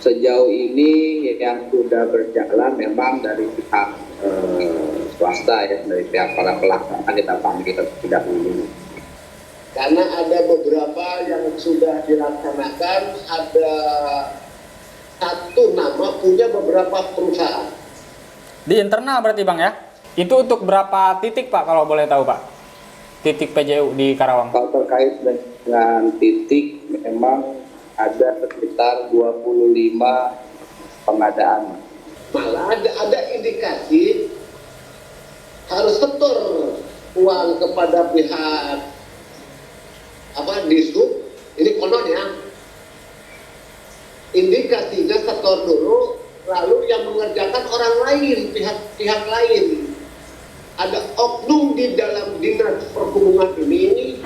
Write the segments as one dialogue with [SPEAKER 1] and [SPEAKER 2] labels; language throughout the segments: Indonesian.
[SPEAKER 1] Sejauh ini yang sudah berjalan memang dari pihak swasta ya, dari pihak para pelaksana kita panggil tidak dulu. Karena ada beberapa yang sudah dilaksanakan, ada satu nama punya beberapa perusahaan.
[SPEAKER 2] Di internal berarti Bang ya? Itu untuk berapa titik Pak kalau boleh tahu Pak? Titik PJU di Karawang.
[SPEAKER 1] Kalau terkait dengan titik memang ada sekitar 25 pengadaan. Malah ada indikasi harus setor uang kepada pihak Dishub. Ini konon ya. Indikasinya setor dulu, lalu yang mengerjakan orang lain, pihak lain. Ada oknum di dalam dinas perhubungan ini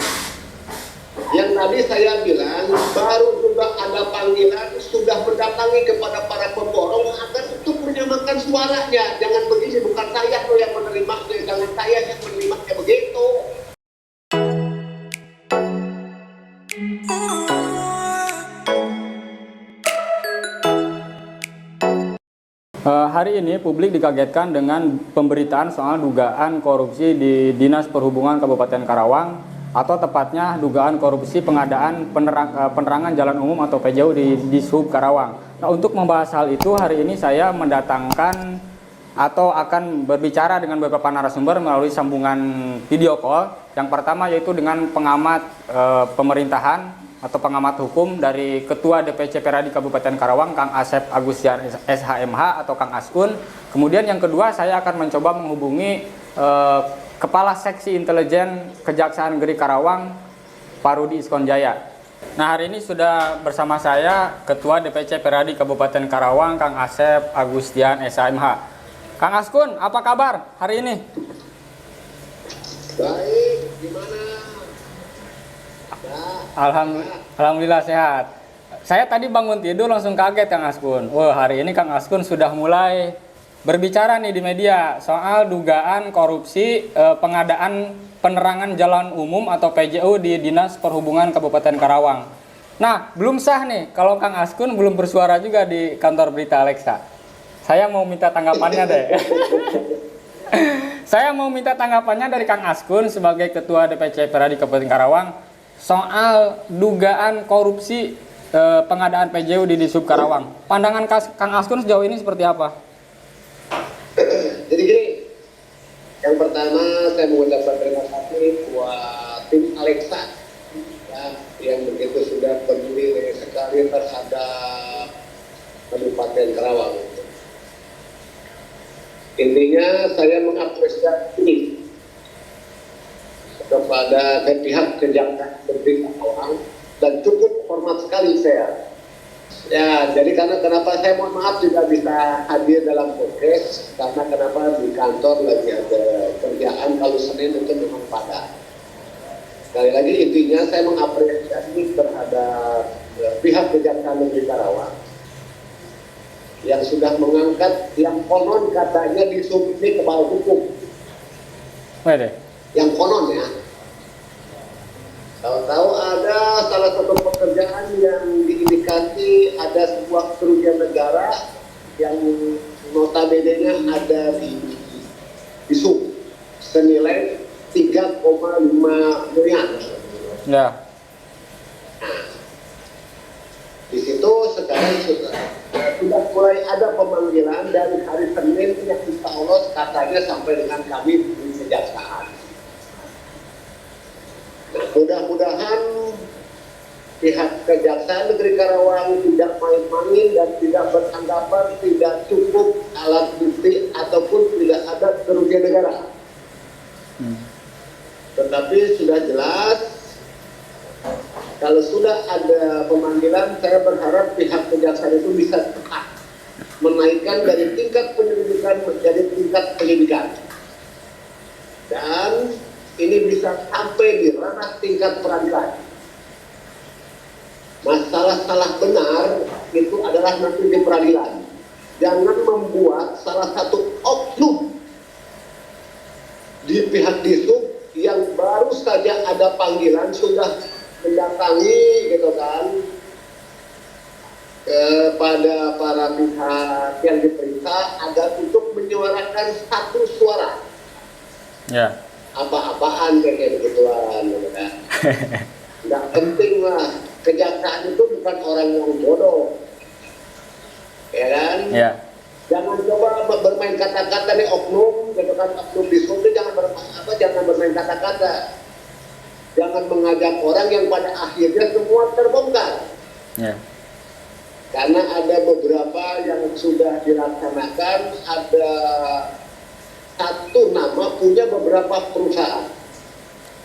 [SPEAKER 1] yang tadi saya bilang baru juga ada panggilan, sudah mendatangi kepada para pemborong agar untuk menyamakan suaranya. Jangan begini, bukan saya loh yang menerima, jangan saya yang menerimanya begitu.
[SPEAKER 2] Hari ini publik dikagetkan dengan pemberitaan soal dugaan korupsi di Dinas Perhubungan Kabupaten Karawang, atau tepatnya dugaan korupsi pengadaan penerangan jalan umum atau PJU di Dishub Karawang. Nah, untuk membahas hal itu hari ini saya mendatangkan atau akan berbicara dengan beberapa narasumber melalui sambungan video call. Yang pertama yaitu dengan pengamat pemerintahan atau pengamat hukum dari Ketua DPC Peradi Kabupaten Karawang, Kang Asep Agustian SHMH atau Kang Askun. Kemudian yang kedua saya akan mencoba menghubungi Kepala Seksi Intelijen Kejaksaan Negeri Karawang, Pak Rudi Iskonjaya. Nah, hari ini sudah bersama saya Ketua DPC Peradi Kabupaten Karawang, Kang Asep Agustian SHMH. Kang Askun, apa kabar hari ini?
[SPEAKER 1] Baik, gimana?
[SPEAKER 2] Alhamdulillah sehat. Saya tadi bangun tidur langsung kaget Kang Askun. Wah, hari ini Kang Askun sudah mulai berbicara nih di media soal dugaan korupsi pengadaan penerangan jalan umum atau PJU di Dinas Perhubungan Kabupaten Karawang. Nah, belum sah nih kalau Kang Askun belum bersuara juga di kantor berita Alexa. Saya mau minta tanggapannya deh. Saya mau minta tanggapannya dari Kang Askun sebagai Ketua DPC Peradi Kabupaten Karawang soal dugaan korupsi pengadaan PJU di Dishub Karawang. Pandangan Kang Askun sejauh ini seperti apa?
[SPEAKER 1] Jadi gini, yang pertama saya mengucapkan terima kasih buat tim Alexa ya, yang begitu sudah peduli sekali terhadap Kabupaten Karawang. Intinya saya mengapresiasi kepada pihak Kejaksaan Negeri Karawang dan cukup hormat sekali saya. Ya, jadi kenapa saya mohon maaf tidak bisa hadir dalam podcast, karena kenapa di kantor lagi ada kerjaan, kalau Senin itu memang padat. Sekali lagi intinya saya mengapresiasi terhadap pihak Kejaksaan Negeri Karawang yang sudah mengangkat yang konon katanya Dishub ini ke bawah hukum. Yang konon ya. Tahu-tahu ada salah satu pekerjaan yang diindikasi ada sebuah kerugian negara yang notabene-nya ada di Dishub senilai 3,5 miliar.
[SPEAKER 2] Ya.
[SPEAKER 1] Nah, di situ sekarang sudah mulai ada pemanggilan dari hari Senin yang insya Allah katanya sampai dengan kami di Kejaksaan. Nah, mudah-mudahan pihak Kejaksaan Negeri Karawang tidak main-main dan tidak beranggapan tidak cukup alat bukti ataupun tidak ada kerugian negara. Tetapi sudah jelas, kalau sudah ada pemanggilan, saya berharap pihak Kejaksaan itu bisa cepat menaikkan dari tingkat penyelidikan menjadi tingkat penyidikan. Dan ini bisa sampai di ranah tingkat peradilan. Masalah salah benar itu adalah nanti di peradilan. Jangan membuat salah satu oknum di pihak Dishub yang baru saja ada panggilan sudah mendatangi gitu kan, kepada para pihak yang diperiksa agar untuk menyuarakan satu suara.
[SPEAKER 2] Ya.
[SPEAKER 1] Apa-apaan kayak begituan, gitu kan. Nggak penting lah, kejaksaan itu bukan orang yang bodoh, ya kan?
[SPEAKER 2] Ya.
[SPEAKER 1] Jangan coba bermain kata-kata nih oknum, gitu kan, oknum di sini jangan bermain kata-kata, jangan mengajak orang yang pada akhirnya semua terbongkar.
[SPEAKER 2] Ya.
[SPEAKER 1] Karena ada beberapa yang sudah dilaksanakan, ada satu nama punya beberapa perusahaan.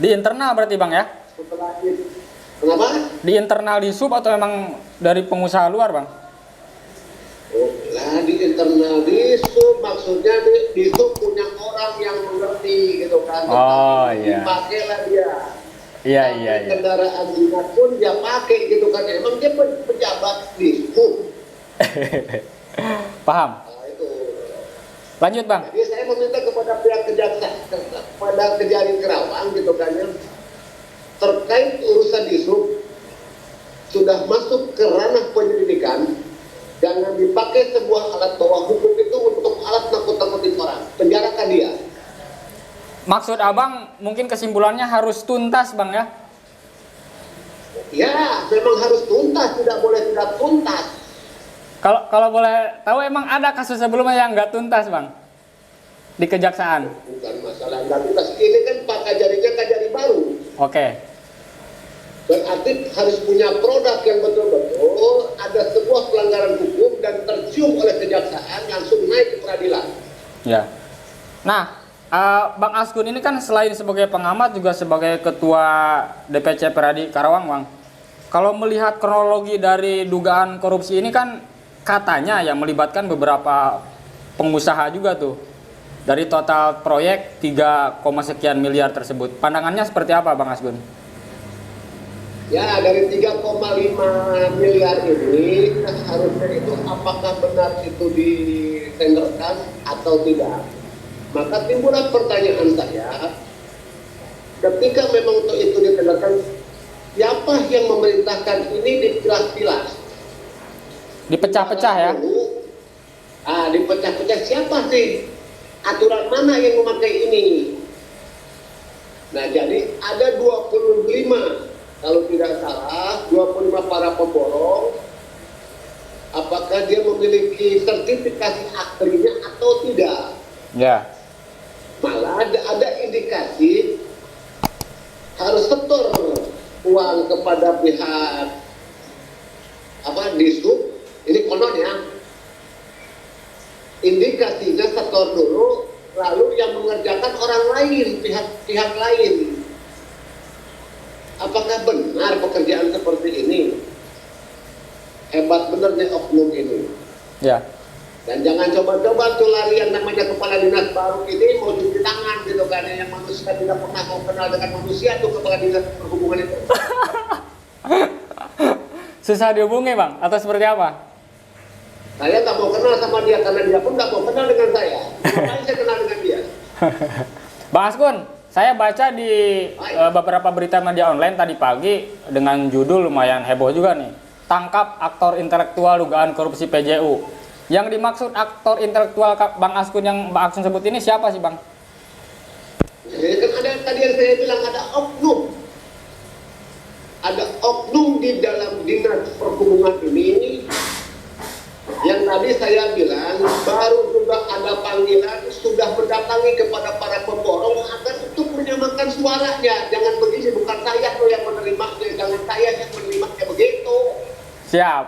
[SPEAKER 2] Di internal berarti Bang ya?
[SPEAKER 1] Setelah itu, kenapa?
[SPEAKER 2] Di internal di sub atau memang dari pengusaha luar Bang?
[SPEAKER 1] Oh, lah di internal di sub, maksudnya di sub punya orang yang mengerti gitu kan.
[SPEAKER 2] Oh iya.
[SPEAKER 1] Dipakailah dia.
[SPEAKER 2] Iya iya iya.
[SPEAKER 1] Kendaraan dinas pun dia pakai gitu kan. Emang dia pejabat di sub.
[SPEAKER 2] Paham.
[SPEAKER 1] Nah, itu.
[SPEAKER 2] Lanjut Bang.
[SPEAKER 1] Jadi saya meminta kepada pihak kejaksaan, kepada Kejari Kerawang gitu kan, yang terkait urusan di sub sudah masuk ke ranah penyelidikan, jangan dipakai sebuah alat bawah hukum itu untuk alat nakut-nakutin orang. Penjarakan dia.
[SPEAKER 2] Maksud Abang mungkin kesimpulannya harus tuntas Bang ya?
[SPEAKER 1] Ya, memang harus tuntas, tidak boleh tidak tuntas.
[SPEAKER 2] Kalau boleh tahu emang ada kasus sebelumnya yang nggak tuntas Bang? Di kejaksaan?
[SPEAKER 1] Bukan masalah nggak tuntas. Ini kan Pak Kajarinya Kajari baru.
[SPEAKER 2] Oke.
[SPEAKER 1] Berarti harus punya produk yang betul-betul ada sebuah pelanggaran hukum dan tercium oleh kejaksaan langsung naik ke peradilan.
[SPEAKER 2] Ya. Nah, Bang Askun ini kan selain sebagai pengamat juga sebagai ketua DPC Peradi Karawang Bang. Kalau melihat kronologi dari dugaan korupsi ini kan katanya yang melibatkan beberapa pengusaha juga tuh. Dari total proyek 3, sekian miliar tersebut. Pandangannya seperti apa Bang Askun?
[SPEAKER 1] Ya, dari 3,5 miliar ini harusnya itu apakah benar itu ditenderkan atau tidak. Maka timbullah pertanyaan saya, ketika memang untuk itu ditenderkan, siapa yang memerintahkan ini dipilah-pilah?
[SPEAKER 2] Dipecah-pecah ya?
[SPEAKER 1] Dipecah-pecah siapa sih? Aturan mana yang memakai ini? Nah, jadi ada 25, kalau tidak salah, 25 para pemborong. Apakah dia memiliki sertifikasi aslinya atau tidak?
[SPEAKER 2] Ya.
[SPEAKER 1] Malah ada indikasi harus setor uang kepada pihak disub. Ini konon ya. Indikasinya setor dulu, lalu yang mengerjakan orang lain, pihak lain. Apakah benar pekerjaan seperti ini? Hebat benar nih oknum ini.
[SPEAKER 2] Ya.
[SPEAKER 1] Dan jangan coba-coba tuh lari yang namanya kepala dinas baru ini mau cuci tangan gitu kan, yang manusia tidak pernah mau kenal dengan manusia tuh kepala dinas perhubungan itu.
[SPEAKER 2] Susah dihubungi Bang atau seperti apa?
[SPEAKER 1] Saya tak mau kenal sama dia karena dia pun tak mau kenal dengan saya. Ngapain saya kenal dengan dia?
[SPEAKER 2] Bang Askun, saya baca di beberapa berita media online tadi pagi dengan judul lumayan heboh juga nih. Tangkap aktor intelektual dugaan korupsi PJU. Yang dimaksud aktor intelektual Bang Askun yang Bang Askun sebut ini siapa sih Bang?
[SPEAKER 1] Kan ada tadi yang saya bilang ada oknum. Ada oknum di dalam dinas perhubungan ini yang tadi saya bilang baru sudah ada panggilan, sudah mendatangi kepada para pemborong agar untuk menyamakan suaranya. Jangan begini, bukan saya loh yang menerimanya, jangan saya yang menerimanya begitu.
[SPEAKER 2] Siap.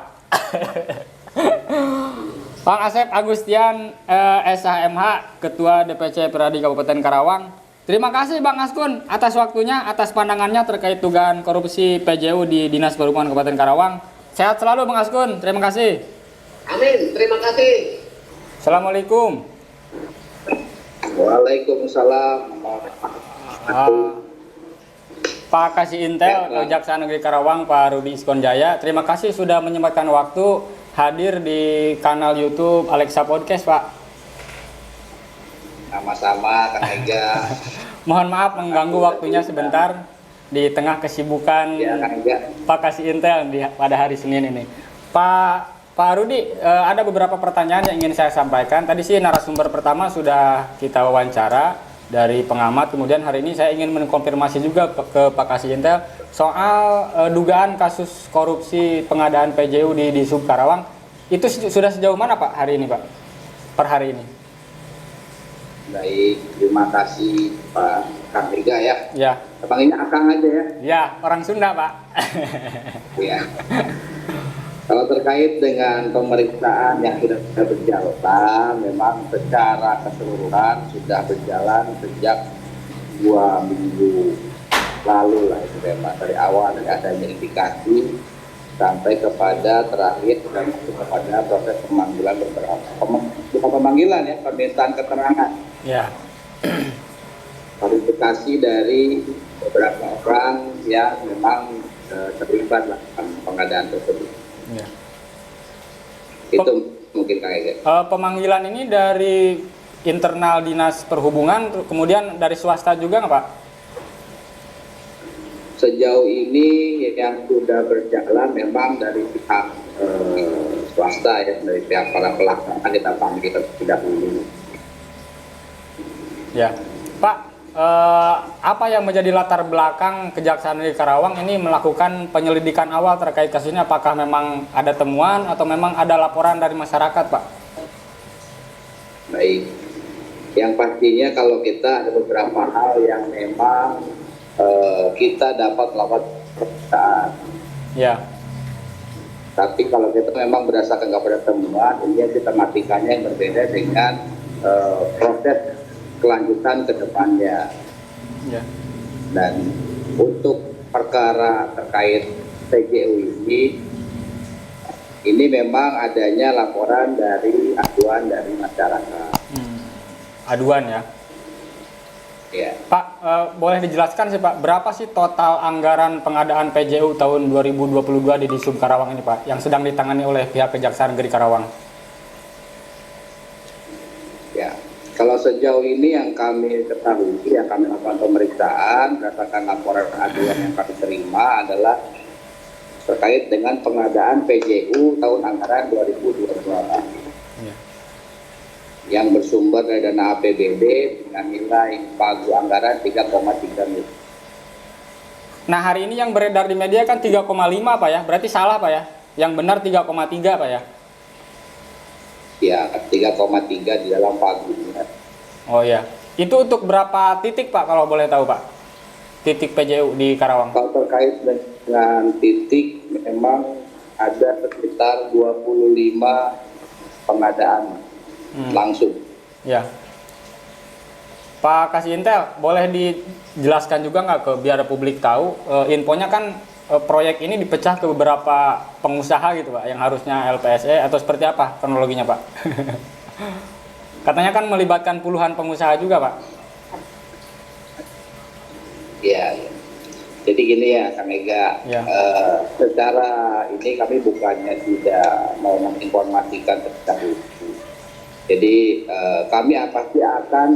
[SPEAKER 2] Bang Asep Agustian SHMH, Ketua DPC Peradi Kabupaten Karawang. Terima kasih Bang Askun atas waktunya, atas pandangannya terkait dugaan korupsi PJU di Dinas Perhubungan Kabupaten Karawang. Sehat selalu Bang Askun, terima kasih.
[SPEAKER 1] Amin, terima kasih.
[SPEAKER 2] Assalamualaikum.
[SPEAKER 1] Waalaikumsalam.
[SPEAKER 2] Pak Kasih Intel Kejaksaan Negeri Karawang, Pak Rudi Iskonjaya. Terima kasih sudah menyempatkan waktu hadir di kanal YouTube Alexa Podcast, Pak.
[SPEAKER 3] Sama-sama, Kang Ega.
[SPEAKER 2] Mohon maaf mengganggu waktunya sebentar di tengah kesibukan
[SPEAKER 3] Ya, Kang Ega.
[SPEAKER 2] Pak Kasih Intel pada hari Senin ini. Pak Pak Rudi, ada beberapa pertanyaan yang ingin saya sampaikan. Tadi sih narasumber pertama sudah kita wawancara dari pengamat. Kemudian hari ini saya ingin mengkonfirmasi juga ke Pak Kasih Intel soal dugaan kasus korupsi pengadaan PJU di Sub Karawang. Itu sudah sejauh mana Pak hari ini Pak? Per hari ini?
[SPEAKER 3] Baik, terima kasih Pak Kang Ega ya.
[SPEAKER 2] Ya.
[SPEAKER 3] Panggilnya Akang aja ya.
[SPEAKER 2] Ya, orang Sunda Pak.
[SPEAKER 3] Ya. Kalau terkait dengan pemeriksaan yang sudah berjalan, memang secara keseluruhan sudah berjalan sejak 2 minggu lalu lah itu memang dari awal dari adanya indikasi sampai kepada terakhir dan kepada proses pemanggilan beberapa bukan pemanggilan ya, permintaan keterangan.
[SPEAKER 2] Ya.
[SPEAKER 3] Klarifikasi dari beberapa orang yang memang terlibat dalam pengadaan tersebut.
[SPEAKER 2] Ya.
[SPEAKER 3] Itu mungkin Kang Ega.
[SPEAKER 2] Pemanggilan ini dari internal dinas perhubungan, kemudian dari swasta juga nggak Pak?
[SPEAKER 3] Sejauh ini yang sudah berjalan memang dari pihak swasta ya, dari pihak para pelaksana kita panggil terlebih dahulu.
[SPEAKER 2] Ya, Pak. Apa yang menjadi latar belakang Kejaksaan Negeri Karawang ini melakukan penyelidikan awal terkait kasus ini? Apakah memang ada temuan atau memang ada laporan dari masyarakat, Pak?
[SPEAKER 3] Baik, yang pastinya kalau kita ada beberapa hal yang memang kita dapat melakukan pemeriksaan.
[SPEAKER 2] Ya.
[SPEAKER 3] Tapi kalau kita memang berdasarkan kepada temuan, ini kita matikannya yang berbeda dengan proses kelanjutan ke depannya.
[SPEAKER 2] Ya.
[SPEAKER 3] Dan untuk perkara terkait PJU ini memang adanya laporan dari aduan dari masyarakat.
[SPEAKER 2] Aduan ya.
[SPEAKER 3] Ya.
[SPEAKER 2] Pak, boleh dijelaskan sih Pak, berapa sih total anggaran pengadaan PJU tahun 2022 di Sub Karawang ini Pak, yang sedang ditangani oleh pihak Kejaksaan Negeri Karawang?
[SPEAKER 3] Ya. Kalau sejauh ini yang kami ketahui, yang kami lakukan pemeriksaan berdasarkan laporan aduan yang kami terima adalah terkait dengan pengadaan PJU tahun anggaran 2022
[SPEAKER 2] Ya.
[SPEAKER 3] yang bersumber dari dana APBD dengan nilai pagu anggaran 3,3 miliar.
[SPEAKER 2] Nah hari ini yang beredar di media kan 3,5 Pak ya, berarti salah Pak ya? Yang benar 3,3 Pak ya?
[SPEAKER 3] Ya, 3,3 di dalam pagunya.
[SPEAKER 2] Oh ya, itu untuk berapa titik Pak kalau boleh tahu Pak? Titik PJU di Karawang?
[SPEAKER 3] Kalau terkait dengan titik, memang ada sekitar 25 pengadaan langsung.
[SPEAKER 2] Ya. Pak Kasih Intel, boleh dijelaskan juga nggak ke biar publik tahu? Infonya kan proyek ini dipecah ke beberapa pengusaha gitu Pak, yang harusnya LPSE atau seperti apa kronologinya Pak? Katanya kan melibatkan puluhan pengusaha juga Pak.
[SPEAKER 3] Ya, ya. Jadi gini ya Kang Ega,
[SPEAKER 2] Ya.
[SPEAKER 3] secara ini kami bukannya tidak mau menginformasikan terlebih dahulu. Jadi kami pasti akan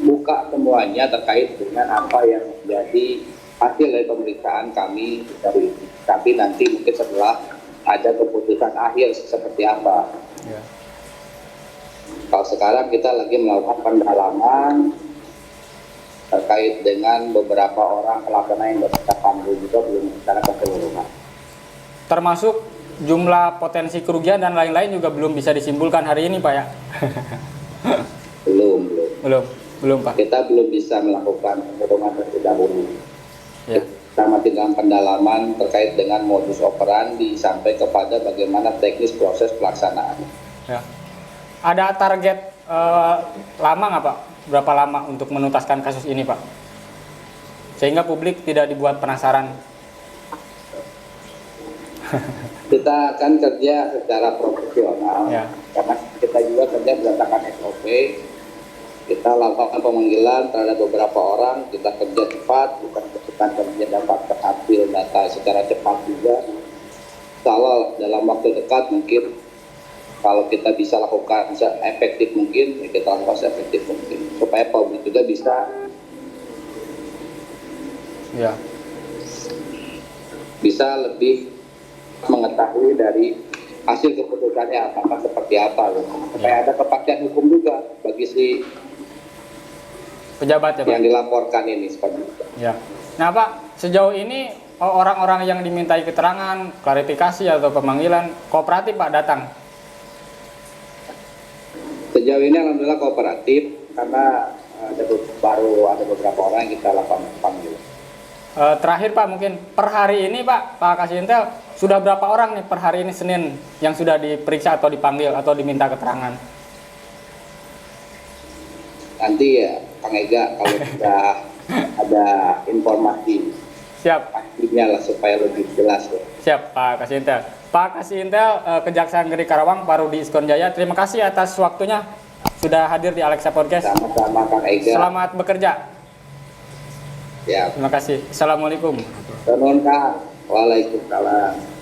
[SPEAKER 3] buka semuanya terkait dengan apa yang menjadi hasil dari pemeriksaan kami dari, tapi nanti mungkin setelah ada keputusan akhir seperti apa.
[SPEAKER 2] Ya.
[SPEAKER 3] Kalau sekarang kita lagi melakukan pendalaman terkait dengan beberapa orang pelaksana yang kita panggil juga belum secara keseluruhan.
[SPEAKER 2] Termasuk jumlah potensi kerugian dan lain-lain juga belum bisa disimpulkan hari ini Pak ya? Belum Pak.
[SPEAKER 3] Kita belum bisa melakukan pedoman terlebih dahulu.
[SPEAKER 2] Ya.
[SPEAKER 3] Kita masih dalam pendalaman terkait dengan modus operandi sampai kepada bagaimana teknis proses pelaksanaan.
[SPEAKER 2] Ya. Ada target lama nggak Pak? Berapa lama untuk menuntaskan kasus ini Pak? Sehingga publik tidak dibuat penasaran.
[SPEAKER 3] Kita akan kerja secara profesional,
[SPEAKER 2] Ya.
[SPEAKER 3] karena kita juga kerja berdasarkan SOP. Kita lakukan pemanggilan terhadap beberapa orang, kita kerja cepat, bukan kerja dapat terhasil data secara cepat juga. Kalau dalam waktu dekat mungkin kalau kita bisa lakukan efektif mungkin, ya kita lakukan efektif mungkin supaya publik juga bisa
[SPEAKER 2] Ya.
[SPEAKER 3] lebih mengetahui dari hasil keputusannya apakah seperti apa gitu. Supaya ada kepastian hukum juga bagi si
[SPEAKER 2] Pejabat ya Pak?
[SPEAKER 3] yang dilaporkan ini seperti itu.
[SPEAKER 2] Ya. Nah Pak, sejauh ini orang-orang yang dimintai keterangan, klarifikasi atau pemanggilan kooperatif Pak datang?
[SPEAKER 3] Sejauh ini alhamdulillah kooperatif karena baru ada beberapa orang yang kita lakukan panggilan.
[SPEAKER 2] Terakhir Pak, mungkin per hari ini Pak Kasintel sudah berapa orang nih per hari ini Senin yang sudah diperiksa atau dipanggil atau diminta keterangan?
[SPEAKER 3] Nanti ya Kang Ega kalau sudah ada informasi
[SPEAKER 2] Siap.
[SPEAKER 3] pastinya lah supaya lebih jelas ya.
[SPEAKER 2] Siap Pak Kasintel. Pak Kasintel, Kejaksaan Negeri Karawang, Parudi Iskon Jaya, terima kasih atas waktunya sudah hadir di Alexa Podcast.
[SPEAKER 3] Sama-sama Kang Ega.
[SPEAKER 2] Selamat bekerja.
[SPEAKER 3] Ya.
[SPEAKER 2] Terima kasih. Assalamualaikum.
[SPEAKER 3] Nuhun Kang. Waalaikumsalam.